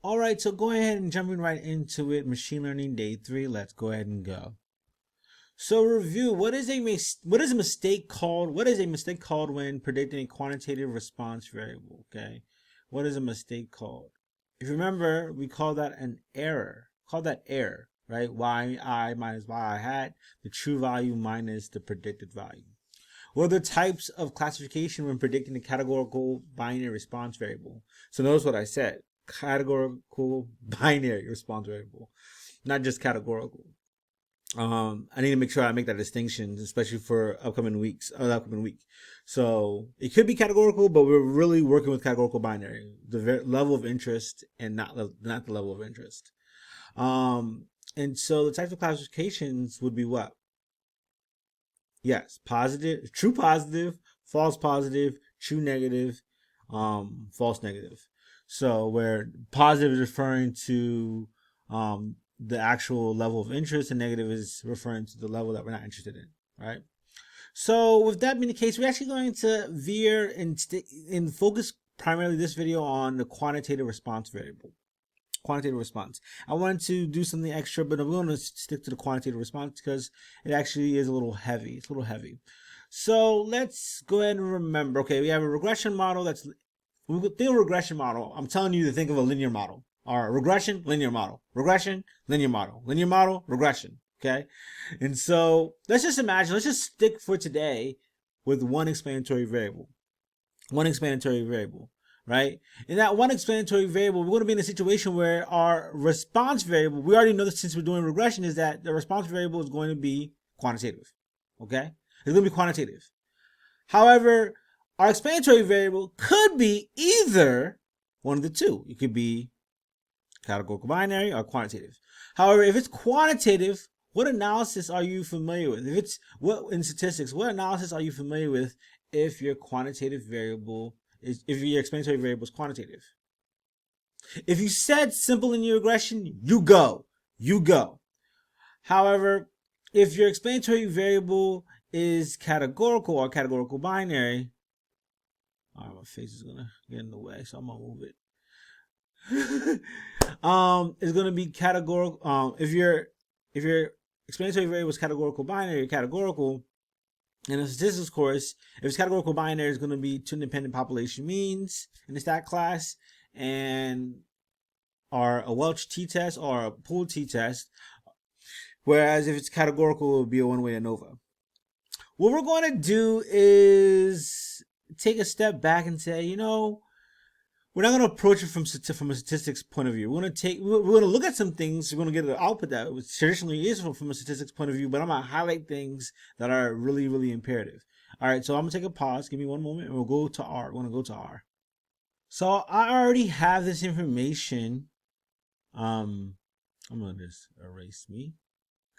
All right, so go ahead and jumping right into it. Machine learning day 3. Let's go ahead and go. So review, what is a mistake called? What is a mistake called when predicting a quantitative response variable? Okay, what is a mistake called? If you remember, we call that an error. Call that error, right? yi minus yi hat, the true value minus the predicted value. What are the types of classification when predicting a categorical binary response variable? So notice what I said. Categorical binary response variable, not just categorical. I need to make sure I make that distinction, especially for upcoming week. So it could be categorical, but we're really working with categorical binary, the level of interest and not the level of interest. And so the types of classifications would be what? Yes, positive, true positive, false positive, true negative, false negative. So where positive is referring to the actual level of interest, and negative is referring to the level that we're not interested in, right? So with that being the case, we're actually going to veer and focus primarily this video on the quantitative response variable. Quantitative response. I wanted to do something extra, but I'm going to stick to the quantitative response because it actually is a little heavy. It's a little heavy. So let's go ahead and remember. Okay, we have a regression model. When we think of a regression model, I'm telling you to think of a linear model. Or regression, linear model. Regression, linear model. Linear model, regression. Okay? And so let's just imagine, let's just stick for today with one explanatory variable. One explanatory variable, right? In that one explanatory variable, we're going to be in a situation where our response variable, we already know that since we're doing regression, is that the response variable is going to be quantitative. Okay? It's going to be quantitative. However, our explanatory variable could be either one of the two. It could be categorical binary or quantitative. However, if it's quantitative, what analysis are you familiar with? If it's in statistics, what analysis are you familiar with if your quantitative variable is, if your explanatory variable is quantitative? If you said simple linear regression, you go. However, if your explanatory variable is categorical or categorical binary, my face is gonna get in the way, so I'm gonna move it. It's gonna be categorical. If your explanatory variable is categorical binary, categorical. In a statistics course, if it's categorical binary, it's going to be two independent population means in the stat class, and or a Welch t-test or a pool t-test. Whereas if it's categorical, it will be a one-way ANOVA. What we're going to do is take a step back and say, you know, we're not going to approach it from a statistics point of view. We're going to look at some things. We're going to get an output that traditionally is from a statistics point of view, but I'm going to highlight things that are really, really imperative. All right, so I'm going to take a pause. Give me one moment, and we'll go to R. We're going to go to R. So I already have this information. I'm going to just erase me.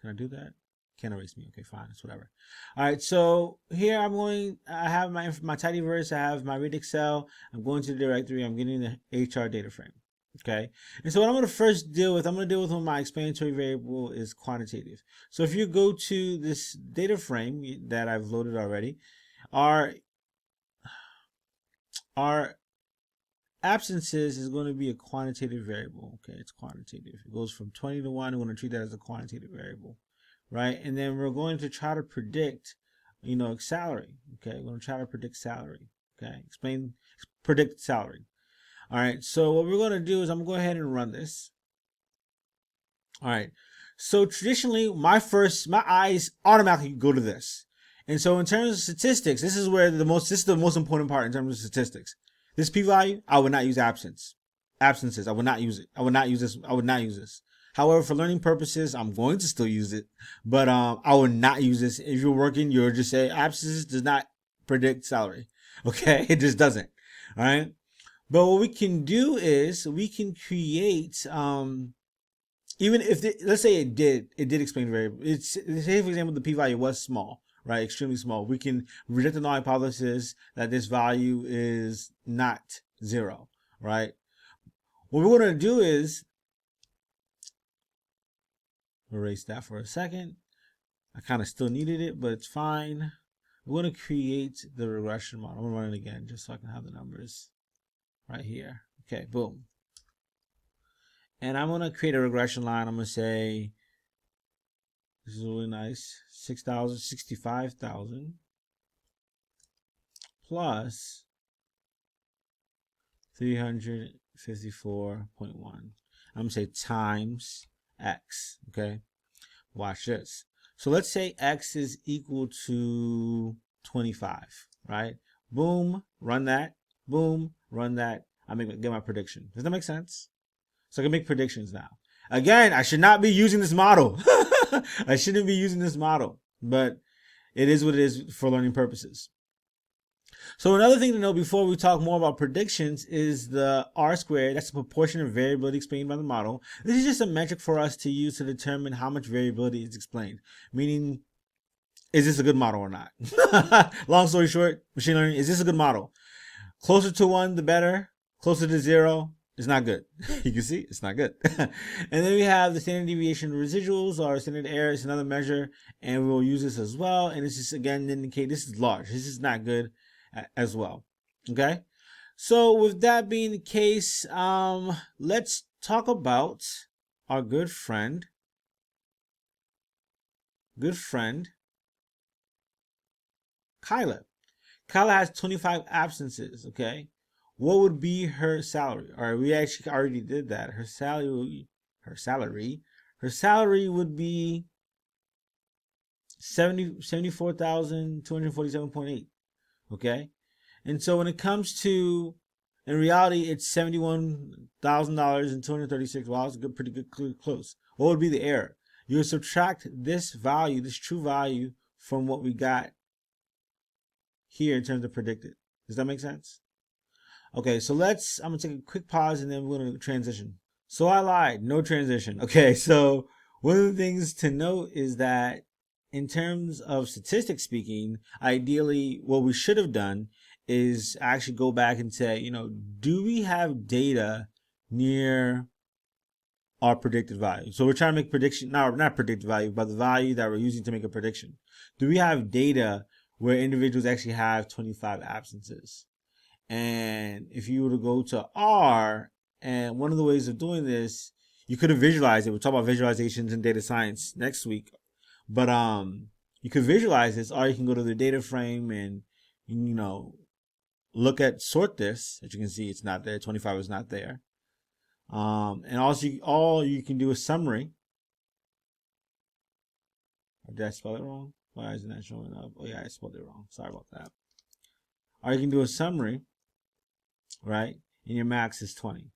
Can I do that? Can't erase me. Okay, fine. It's whatever. All right. So here I have my tidyverse. I have my read Excel. I'm going to the directory. I'm getting the HR data frame. Okay. And so what I'm going to first deal with, when my explanatory variable is quantitative. So if you go to this data frame that I've loaded already, our absences is going to be a quantitative variable. Okay. It's quantitative. It goes from 20 to 1. I'm going to treat that as a quantitative variable. Right, and then we're going to try to predict, salary. Okay, we're going to try to predict salary. Okay, predict salary. All right, so what we're going to do is I'm going to go ahead and run this. All right, so traditionally, my eyes automatically go to this, and so in terms of statistics, this is the most important part in terms of statistics. This p-value, I would not use absences. I would not use it. I would not use this. However, for learning purposes, I'm going to still use it, but I will not use this. If you're working, you'll just say absences does not predict salary. Okay, it just doesn't. All right. But what we can do is we can create, even if let's say it did explain variable. Say for example the p-value was small, right, extremely small. We can reject the null hypothesis that this value is not 0, right? What we're going to do is erase that for a second. I kind of still needed it, but it's fine. We're going to create the regression model. I'm going to run it again just so I can have the numbers right here. Okay, boom. And I'm going to create a regression line. I'm going to say, this is really nice, 65,000 plus 354.1. I'm going to say times X, okay? Watch this. So let's say X is equal to 25, right? Boom, run that. Boom, run that. Get my prediction. Does that make sense? So I can make predictions now. Again, I should not be using this model. I shouldn't be using this model, but it is what it is for learning purposes. So another thing to know before we talk more about predictions is the R squared. That's the proportion of variability explained by the model. This is just a metric for us to use to determine how much variability is explained. Meaning, is this a good model or not? Long story short, machine learning, is this a good model? Closer to 1, the better. Closer to 0, it's not good. You can see, it's not good. And then we have the standard deviation residuals, or standard error. It's another measure, and we'll use this as well. And this is, again, indicate this is large. This is not good as well. Okay? So with that being the case, let's talk about our good friend, Kyla. Kyla has 25 absences, okay? What would be her salary? All right, we actually already did that. Her salary would be 74,247.8, okay? And so when it comes to, in reality, it's $71,000 and 236. Wow, it's pretty good, close. What would be the error? You would subtract this value, this true value, from what we got here in terms of predicted. Does that make sense? Okay, so I'm going to take a quick pause and then we're going to transition. So I lied, no transition. Okay, so one of the things to note is that in terms of statistics speaking, ideally what we should have done is actually go back and say, do we have data near our predicted value? So we're trying to make prediction, not predicted value, but the value that we're using to make a prediction. Do we have data where individuals actually have 25 absences? And if you were to go to R, and one of the ways of doing this, you could have visualized it. We'll talk about visualizations in data science next week. But you could visualize this, or you can go to the data frame and sort this. As you can see, it's not there. 25 is not there. And also, all you can do is summary. Or did I spell it wrong? Why isn't that showing up? Oh yeah, I spelled it wrong. Sorry about that. Or you can do a summary, right? And your max is 20.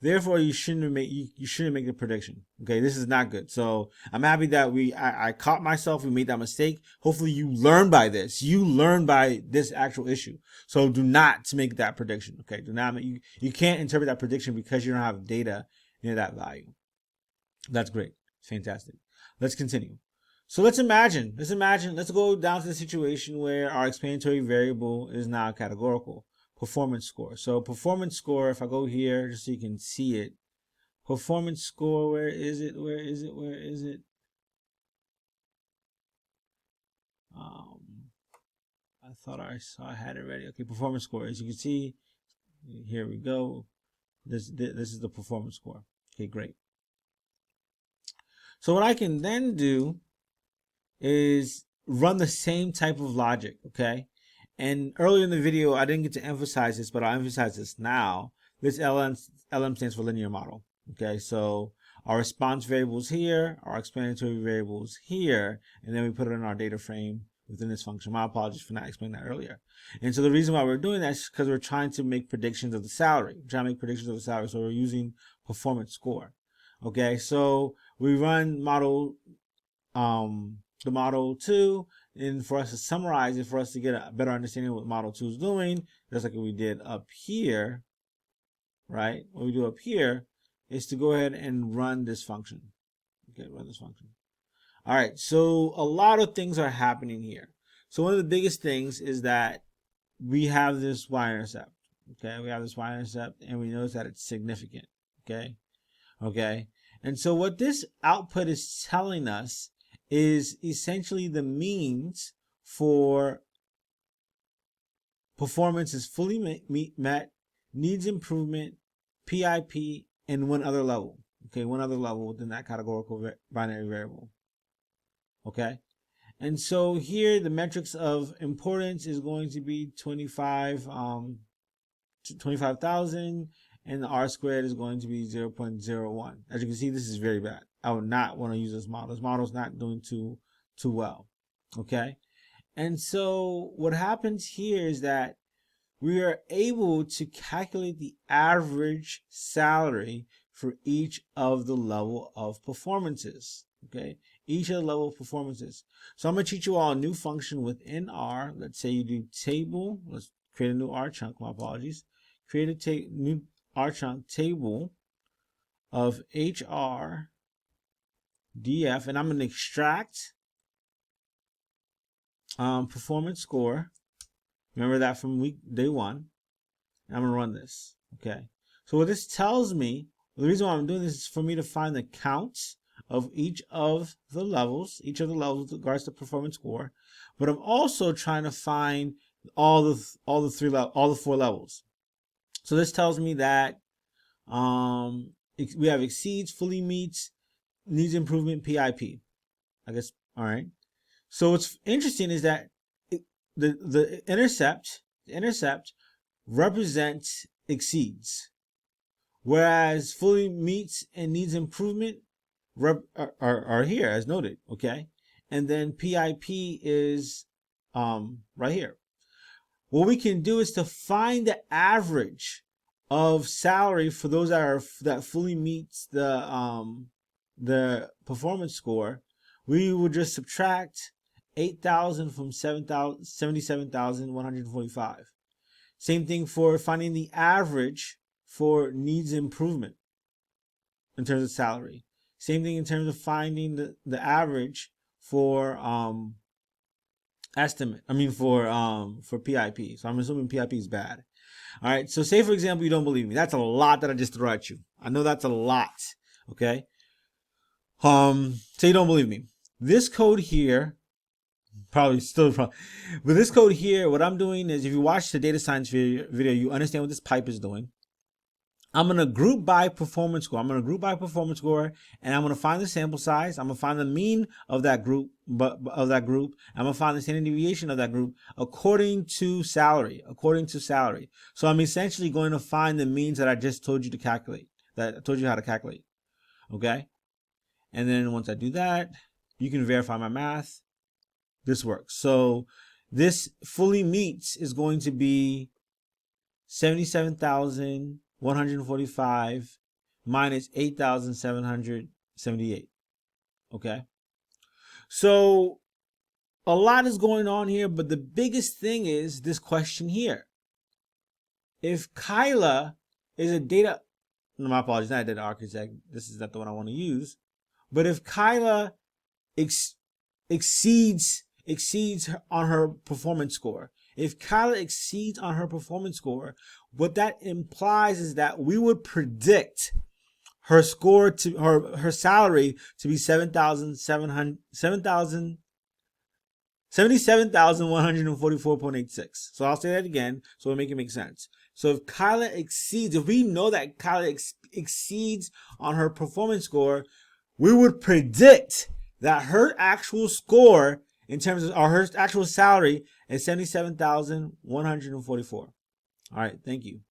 Therefore, you shouldn't make the prediction. Okay, this is not good. So I'm happy that I caught myself. We made that mistake. Hopefully, you learn by this. You learn by this actual issue. So do not make that prediction. Okay, do not you can't interpret that prediction because you don't have data near that value. That's great. Fantastic. Let's continue. So let's go down to the situation where our explanatory variable is now categorical. Performance score. So performance score, if I go here just so you can see it. Performance score, where is it? I thought I had it ready. Okay, performance score. As you can see, here we go. This is the performance score. Okay, great. So what I can then do is run the same type of logic, okay? And earlier in the video, I didn't get to emphasize this, but I'll emphasize this now. This LM stands for linear model, okay? So our response variables here, our explanatory variables here, and then we put it in our data frame within this function. My apologies for not explaining that earlier. And so the reason why we're doing that is because we're trying to make predictions of the salary. So we're using performance score, okay? So we run model, the model 2, and for us to summarize it, for us to get a better understanding of what model 2 is doing, just like what we did up here, right? What we do up here is to go ahead and run this function. Okay, run this function. All right, so a lot of things are happening here. So one of the biggest things is that we have this y-intercept. Okay, we have this y-intercept, and we notice that it's significant. Okay, and so what this output is telling us is essentially the means for performance is fully met, needs improvement, PIP, and one other level. Okay, one other level within that categorical binary variable. Okay, and so here the metrics of importance is going to be 25,000, and the R squared is going to be 0.01. As you can see, this is very bad. I would not want to use this model. This model is not doing too well. Okay, and so what happens here is that we are able to calculate the average salary for each of the level of performances. Okay, each of the level of performances. So I'm going to teach you all a new function within R. Let's say you do table. Let's create a new R chunk. My apologies. Create a new R chunk table of HR DF, and I'm going to extract performance score. Remember that from day one. I'm going to run this. Okay. So what this tells me, the reason why I'm doing this is for me to find the counts of each of the levels with regards to performance score. But I'm also trying to find all the 4 levels. So this tells me that we have exceeds, fully meets, needs improvement, PIP. I guess. All right. So what's interesting is that the intercept represents exceeds, whereas fully meets and needs improvement are here as noted. Okay, and then PIP is right here. What we can do is to find the average of salary for those that fully meets the performance score. We will just subtract 8,000 from 77,145. Same thing for finding the average for needs improvement in terms of salary. Same thing in terms of finding the average for for PIP. So I'm assuming PIP is bad. All right. So say for example you don't believe me. That's a lot that I just threw at you. I know that's a lot. Okay. Say you don't believe me. This code here, but this code here, what I'm doing is, if you watch the data science video, you understand what this pipe is doing. I'm going to group by performance score. And I'm going to find the sample size. I'm going to find the mean of that group, I'm going to find the standard deviation of that group according to salary. So I'm essentially going to find the means that I just told you to calculate, that I told you how to calculate. Okay. And then once I do that, you can verify my math. This works. So this fully meets is going to be 77,145 minus 8,778. Okay. So a lot is going on here, but the biggest thing is this question here. If Kyla is a data, no, my apologies, not a data architect. This is not the one I want to use. But if Kyla exceeds on her performance score, what that implies is that we would predict her score to her salary to be 77,144.86. So I'll say that again so it'll make it make sense. So if we know that Kyla exceeds on her performance score, we would predict that her actual score in terms of her actual salary is 77,144. All right, thank you.